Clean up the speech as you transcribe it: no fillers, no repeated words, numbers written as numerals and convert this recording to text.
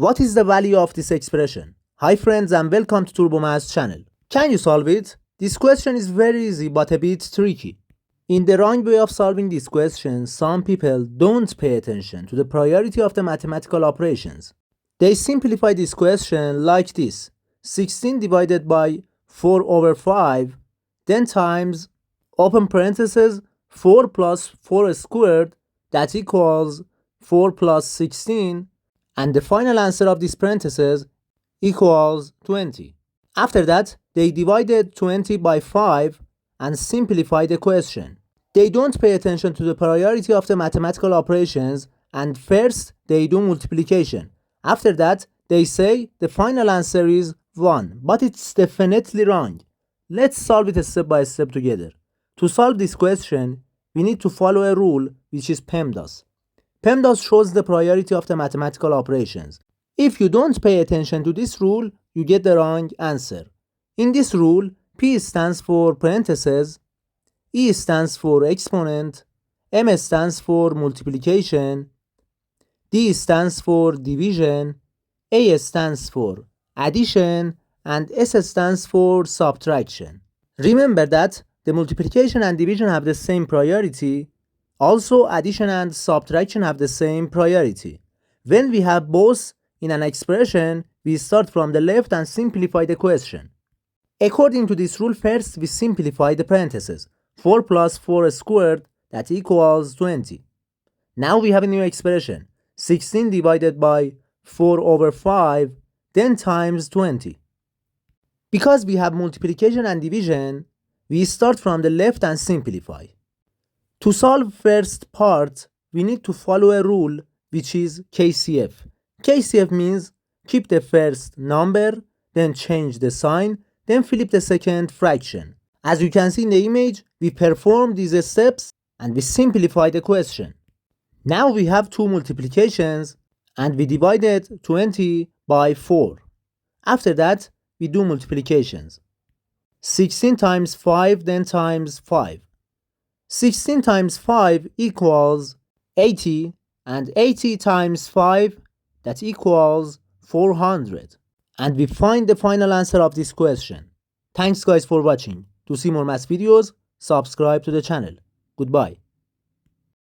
What is the value of this expression? Hi friends and welcome to Turbo Maths channel. Can you solve it? This question is very easy but a bit tricky. In the wrong way of solving this question, some people don't pay attention to the priority of the mathematical operations. They simplify this question like this: 16 divided by 4 over 5, then times, open parentheses, 4 plus 4 squared, that equals 4 plus 16, and the final answer of this parentheses equals 20. After that, they divided 20 by 5 and simplified the question. They don't pay attention to the priority of the mathematical operations, and first they do multiplication. After that, they say the final answer is 1, but it's definitely wrong. Let's solve it step by step together. To solve this question, we need to follow a rule which is PEMDAS. PEMDAS shows the priority of the mathematical operations. If you don't pay attention to this rule, you get the wrong answer. In this rule, P stands for parentheses, E stands for exponent, M stands for multiplication, D stands for division, A stands for addition, and S stands for subtraction. Remember that the multiplication and division have the same priority. Also, addition and subtraction have the same priority. When we have both in an expression, we start from the left and simplify the question. According to this rule, first we simplify the parentheses. 4 plus 4 squared, that equals 20. Now we have a new expression. 16 divided by 4 over 5, then times 20. Because we have multiplication and division, we start from the left and simplify. To solve first part, we need to follow a rule which is KCF. KCF means keep the first number, then change the sign, then flip the second fraction. As you can see in the image, we perform these steps and we simplify the question. Now we have two multiplications and we divided 20 by 4. After that, we do multiplications. 16 times 5, then times 5. 16 times 5 equals 80, and 80 times 5, that equals 400. And we find the final answer of this question. Thanks guys for watching. To see more math videos, subscribe to the channel. Goodbye.